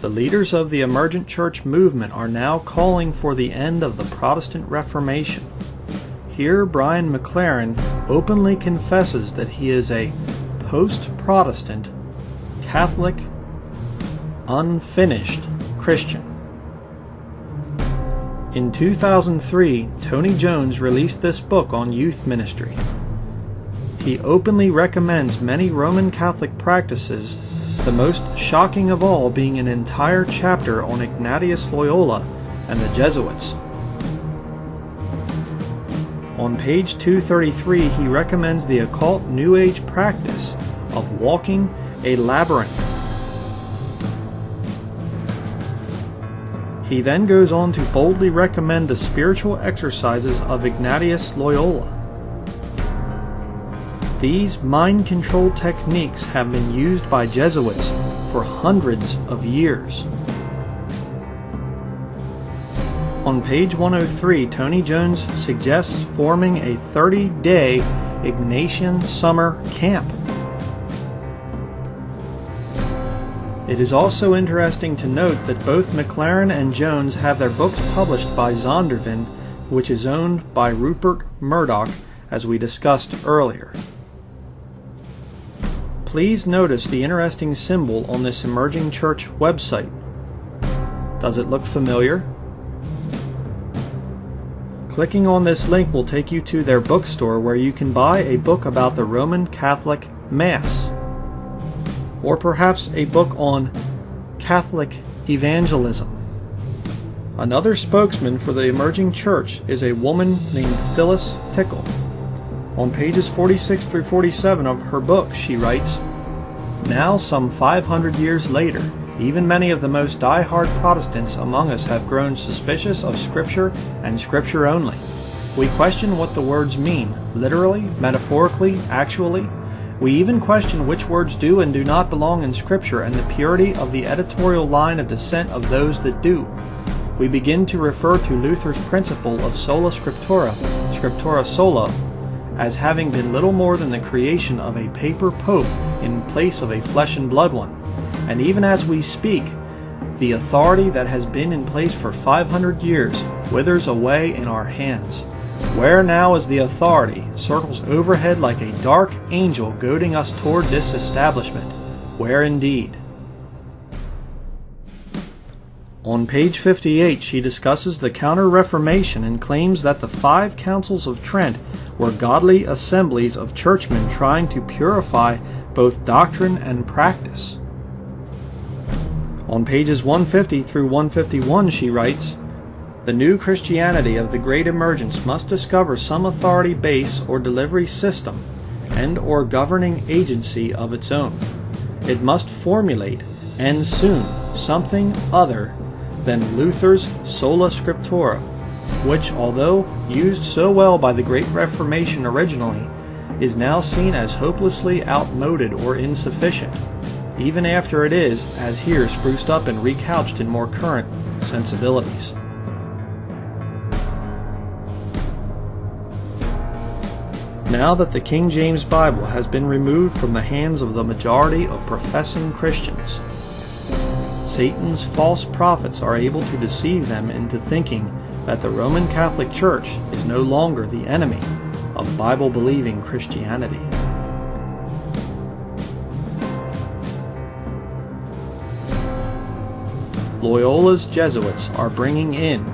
The leaders of the emergent church movement are now calling for the end of the Protestant Reformation. Here, Bryan openly confesses that he is a post-Protestant, Catholic, unfinished Christian. In 2003, Tony Jones released this book on youth ministry. He openly recommends many Roman Catholic practices, the most shocking of all being an entire chapter on Ignatius Loyola and the Jesuits. On page 233, he recommends the occult New Age practice of walking a labyrinth. He then goes on to boldly recommend the spiritual exercises of Ignatius Loyola. These mind control techniques have been used by Jesuits for hundreds of years. On page 103, Tony Jones suggests forming a 30-day Ignatian summer camp. It is also interesting to note that both McLaren and Jones have their books published by Zondervan, which is owned by Rupert Murdoch, as we discussed earlier. Please notice the interesting symbol on this emerging church website. Does it look familiar? Clicking on this link will take you to their bookstore where you can buy a book about the Roman Catholic Mass, or perhaps a book on Catholic evangelism. Another spokesman for the emerging church is a woman named Phyllis Tickle. On pages 46 through 47 of her book, she writes, "Now, some 500 years later, even many of the most die-hard Protestants among us have grown suspicious of Scripture and Scripture only. We question what the words mean, literally, metaphorically, actually. We even question which words do and do not belong in Scripture and the purity of the editorial line of descent of those that do. We begin to refer to Luther's principle of sola scriptura, scriptura sola, as having been little more than the creation of a paper pope in place of a flesh and blood one. And even as we speak, the authority that has been in place for 500 years withers away in our hands. Where now is the authority circles overhead like a dark angel goading us toward this establishment. Where indeed?" On page 58, she discusses the Counter-Reformation and claims that the 5 Councils of Trent were godly assemblies of churchmen trying to purify both doctrine and practice. On pages 150 through 151, she writes, "The new Christianity of the Great Emergence must discover some authority base or delivery system and or governing agency of its own. It must formulate, and soon, something other than Luther's sola scriptura, which, although used so well by the Great Reformation originally, is now seen as hopelessly outmoded or insufficient, even after it is, as here, spruced up and recouched in more current sensibilities." Now that the King James Bible has been removed from the hands of the majority of professing Christians, Satan's false prophets are able to deceive them into thinking that the Roman Catholic Church is no longer the enemy of Bible-believing Christianity. Loyola's Jesuits are bringing in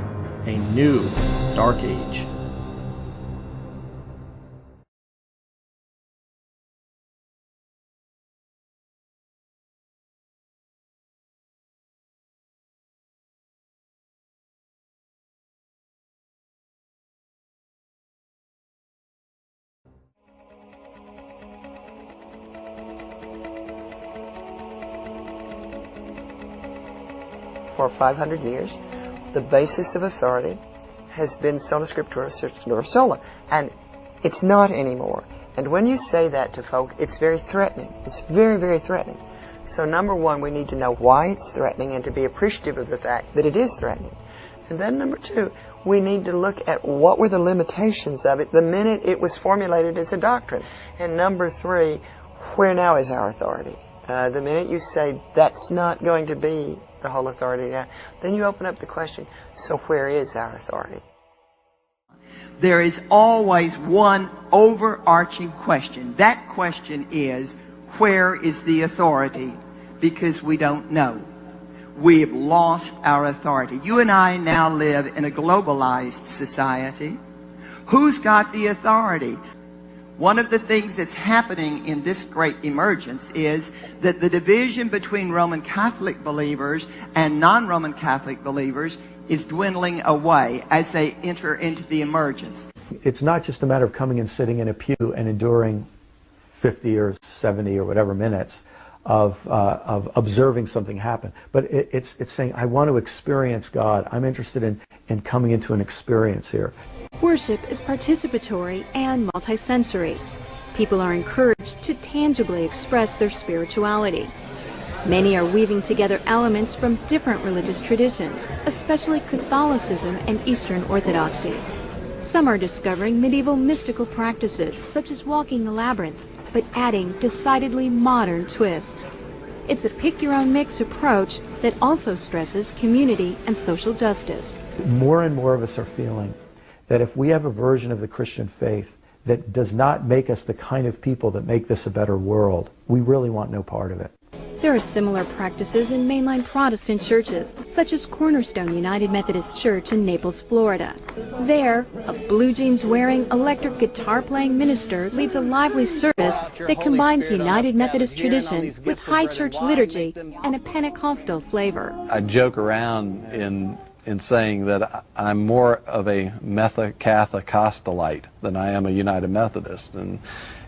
a new Dark Age. For 500 years, the basis of authority has been sola scriptura, scriptura sola, and it's not anymore. And when you say that to folk, it's very threatening. It's very, very threatening. So number one, we need to know why it's threatening and to be appreciative of the fact that it is threatening. And then number two, we need to look at what were the limitations of it the minute it was formulated as a doctrine. And number three, where now is our authority? The minute you say that's not going to be the whole authority now, then you open up the question, so where is our authority? There is always one overarching question. That question is, where is the authority? Because we don't know. We have lost our authority. You and I now live in a globalized society. Who's got the authority? One of the things that's happening in this great emergence is that the division between Roman Catholic believers and non-Roman Catholic believers is dwindling away as they enter into the emergence. It's not just a matter of coming and sitting in a pew and enduring 50 or 70 or whatever minutes of observing something happen, but it's saying, I want to experience God. I'm interested in coming into an experience here. Worship is participatory and multisensory. People are encouraged to tangibly express their spirituality. Many are weaving together elements from different religious traditions, especially Catholicism and Eastern Orthodoxy. Some are discovering medieval mystical practices, such as walking the labyrinth, but adding decidedly modern twists. It's a pick-your-own-mix approach that also stresses community and social justice. More and more of us are feeling that if we have a version of the Christian faith that does not make us the kind of people that make this a better world, we really want no part of it. There are similar practices in mainline Protestant churches, such as Cornerstone United Methodist Church in Naples, Florida. There, a blue jeans-wearing, electric guitar-playing minister leads a lively service that combines United Methodist tradition with high church liturgy and a Pentecostal flavor. I joke around in saying that I'm more of a Catholic-Costalite than I am a United Methodist, and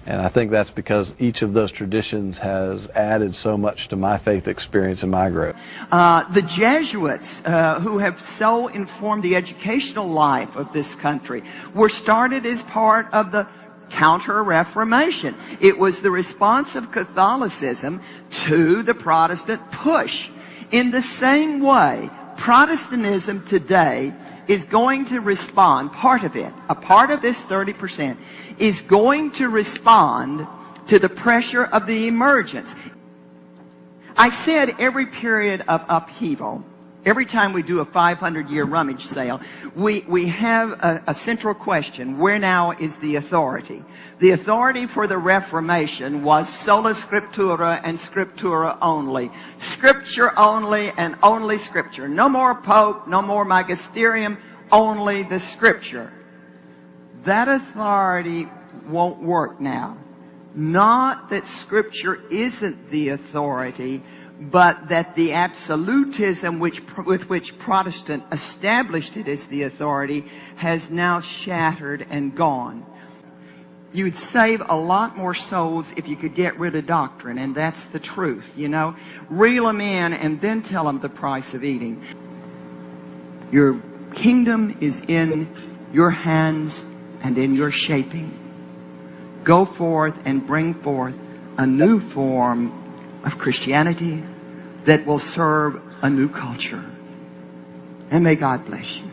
I think that's because each of those traditions has added so much to my faith experience in my group. The Jesuits, who have so informed the educational life of this country, were started as part of the Counter-Reformation. It was the response of Catholicism to the Protestant push. In the same way, Protestantism today is going to respond, part of it, a part of this 30%, is going to respond to the pressure of the emergence. I said every period of upheaval, every time we do a 500-year rummage sale, we have a central question: where now is the authority? The authority for the Reformation was sola scriptura and scriptura only. Scripture only and only Scripture. No more Pope, no more magisterium, only the Scripture. That authority won't work now. Not that Scripture isn't the authority, but that the absolutism with which Protestant established it as the authority has now shattered and gone. You'd save a lot more souls if you could get rid of doctrine, and that's the truth, you know. Reel them in and then tell them the price of eating. Your kingdom is in your hands and in your shaping. Go forth and bring forth a new form of Christianity that will serve a new culture. And may God bless you.